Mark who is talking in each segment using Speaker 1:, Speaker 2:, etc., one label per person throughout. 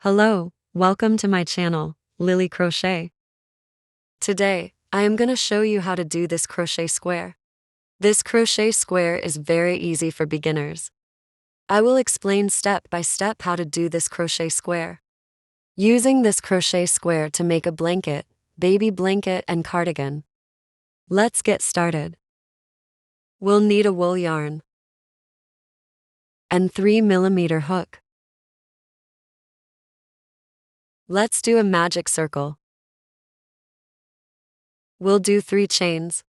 Speaker 1: Hello, welcome to my channel, Lily Crochet. Today, I am gonna show you how to do this crochet square. This crochet square is very easy for beginners. I will explain step by step how to do this crochet square. Using this crochet square to make a blanket, baby blanket and cardigan. Let's get started. We'll need a wool yarn and 3mm hook. Let's do a magic circle. We'll do 3 chains.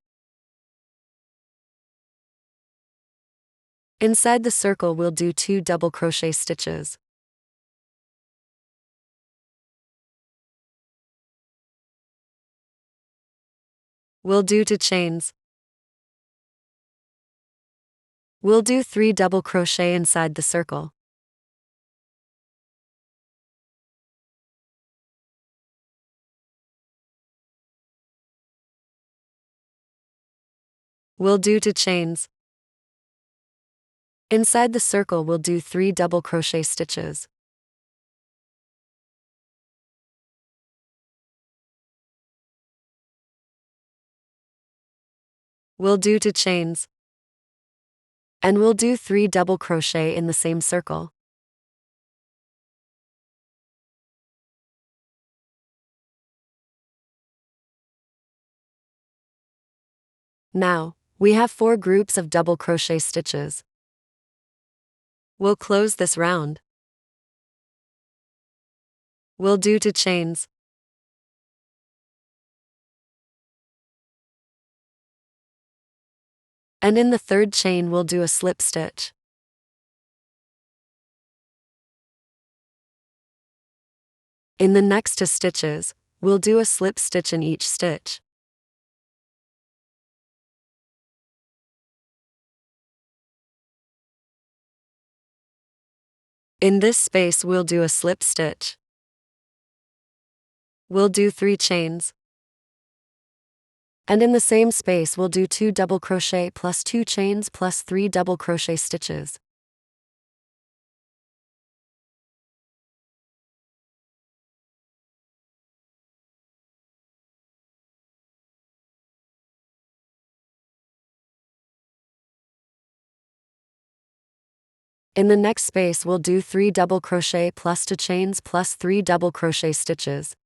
Speaker 1: Inside the circle we'll do 2 double crochet stitches. We'll do 2 chains. We'll do 3 double crochet inside the circle. We'll do 2 chains. Inside the circle we'll do 3 double crochet stitches. We'll do 2 chains. And we'll do 3 double crochet in the same circle. Now, we have 4 groups of double crochet stitches. We'll close this round. We'll do 2 chains. And in the 3rd chain we'll do a slip stitch. In the next 2 stitches, we'll do a slip stitch in each stitch. In this space we'll do a slip stitch. We'll do 3 chains. And in the same space we'll do 2 double crochet plus 2 chains plus 3 double crochet stitches. In the next space we'll do 3 double crochet plus 2 chains plus 3 double crochet stitches.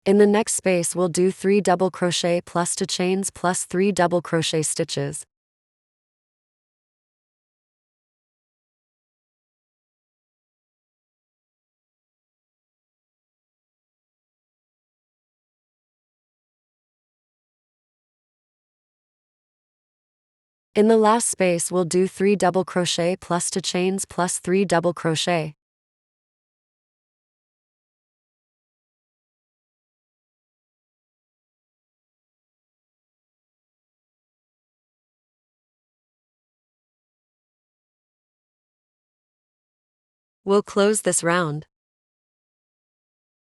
Speaker 1: In the next space we'll do 3 double crochet plus 2 chains plus 3 double crochet stitches. In the last space we'll do 3 double crochet plus 2 chains plus 3 double crochet. We'll close this round.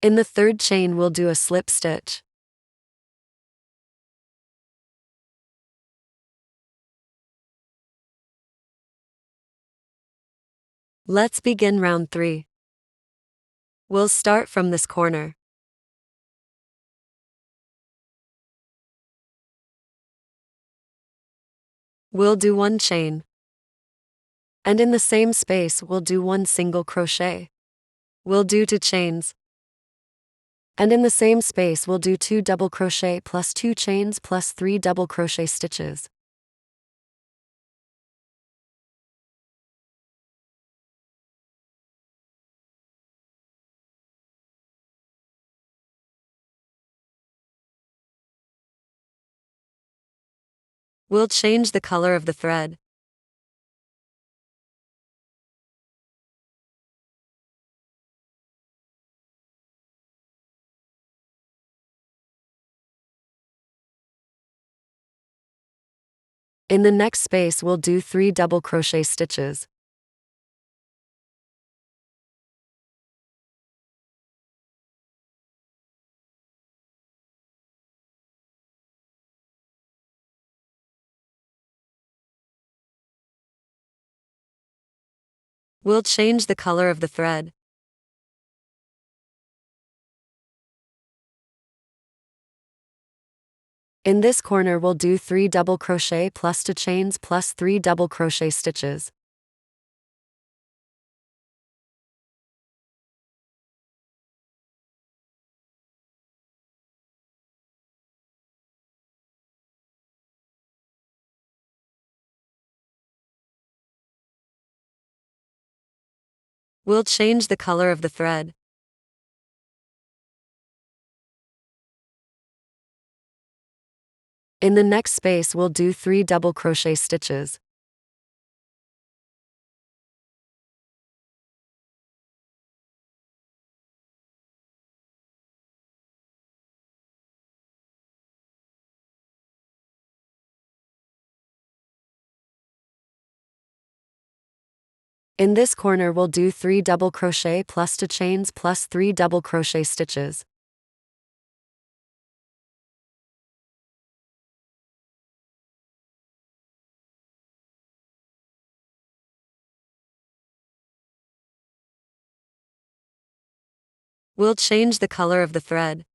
Speaker 1: In the 3rd chain we'll do a slip stitch. Let's begin round 3. We'll start from this corner. We'll do 1 chain. And in the same space we'll do 1 single crochet. We'll do 2 chains. And in the same space we'll do 2 double crochet plus 2 chains plus 3 double crochet stitches. We'll change the color of the thread. In the next space we'll do 3 double crochet stitches. We'll change the color of the thread. In this corner we'll do 3 double crochet plus 2 chains plus 3 double crochet stitches. We'll change the color of the thread. In the next space we'll do 3 double crochet stitches. In this corner we'll do 3 double crochet plus 2 chains plus 3 double crochet stitches. We'll change the color of the thread.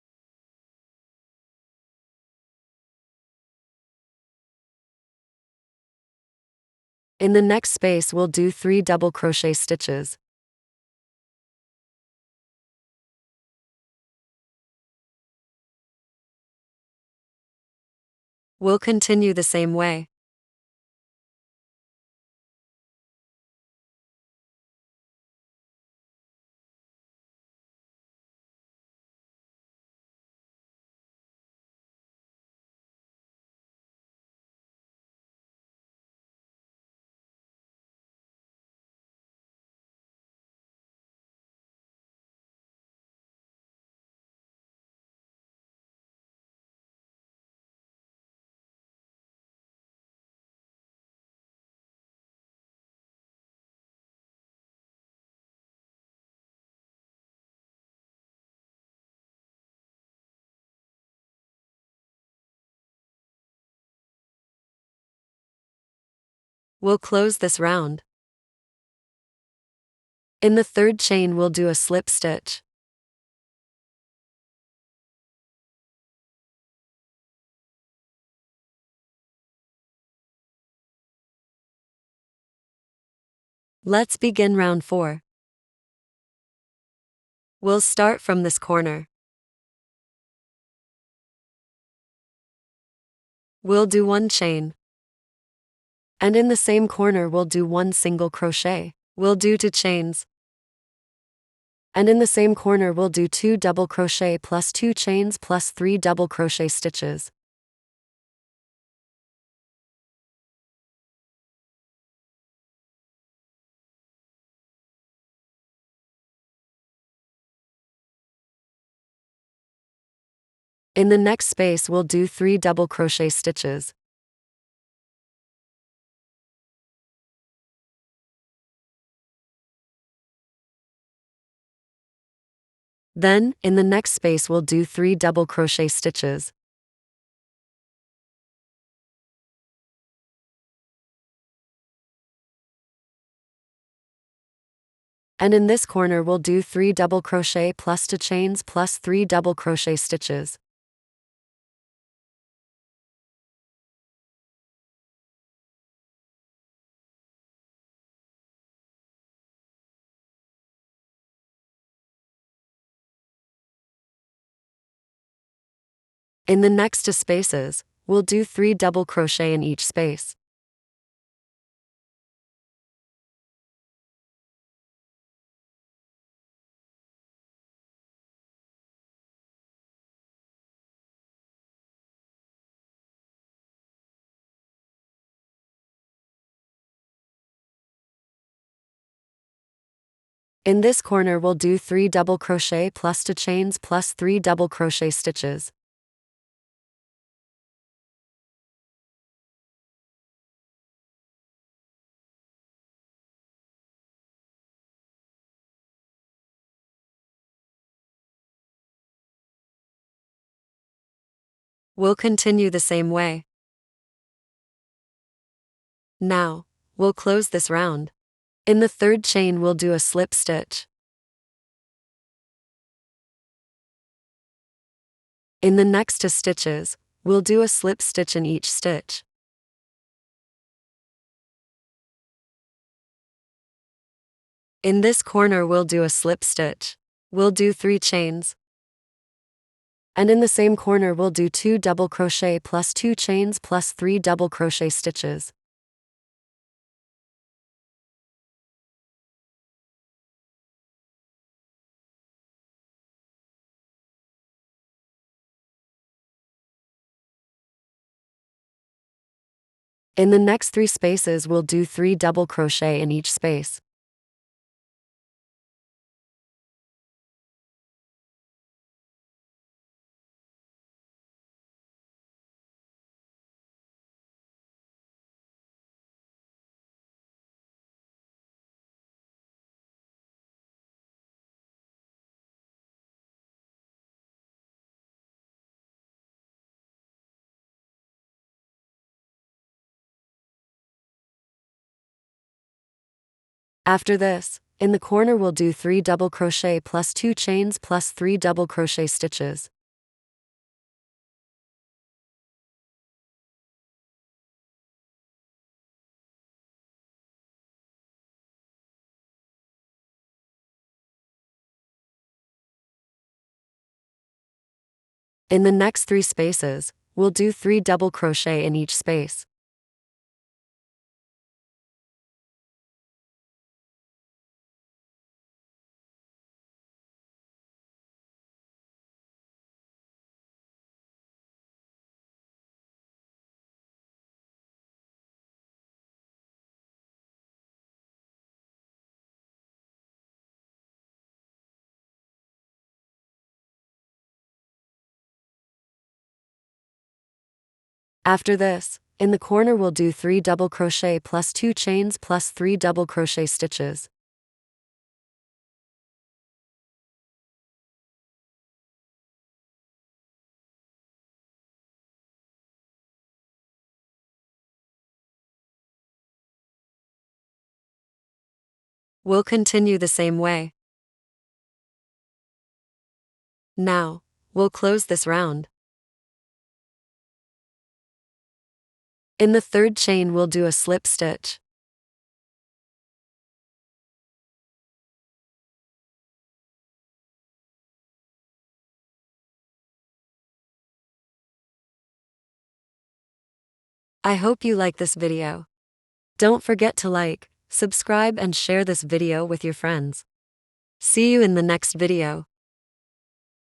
Speaker 1: In the next space we'll do 3 double crochet stitches. We'll continue the same way. We'll close this round. In the third chain we'll do a slip stitch. Let's begin round 4. We'll start from this corner. We'll do 1 chain. And in the same corner we'll do 1 single crochet. We'll do 2 chains. And in the same corner we'll do 2 double crochet plus 2 chains plus 3 double crochet stitches. In the next space we'll do 3 double crochet stitches. Then, in the next space we'll do 3 double crochet stitches. And in this corner we'll do 3 double crochet plus 2 chains plus 3 double crochet stitches. In the next 2 spaces, we'll do 3 double crochet in each space. In this corner we'll do 3 double crochet plus 2 chains plus 3 double crochet stitches. We'll continue the same way. Now, we'll close this round. In the third chain, we'll do a slip stitch. In the next 2 stitches, we'll do a slip stitch in each stitch. In this corner, we'll do a slip stitch. We'll do 3 chains. And in the same corner, we'll do 2 double crochet plus 2 chains plus 3 double crochet stitches. In the next 3 spaces, we'll do 3 double crochet in each space. After this, in the corner, we'll do 3 double crochet plus 2 chains plus 3 double crochet stitches. In the next 3 spaces, we'll do 3 double crochet in each space. After this, in the corner, we'll do 3 double crochet plus 2 chains plus 3 double crochet stitches. We'll continue the same way. Now, we'll close this round. In the third chain, we'll do a slip stitch. I hope you like this video. Don't forget to like, subscribe, and share this video with your friends. See you in the next video.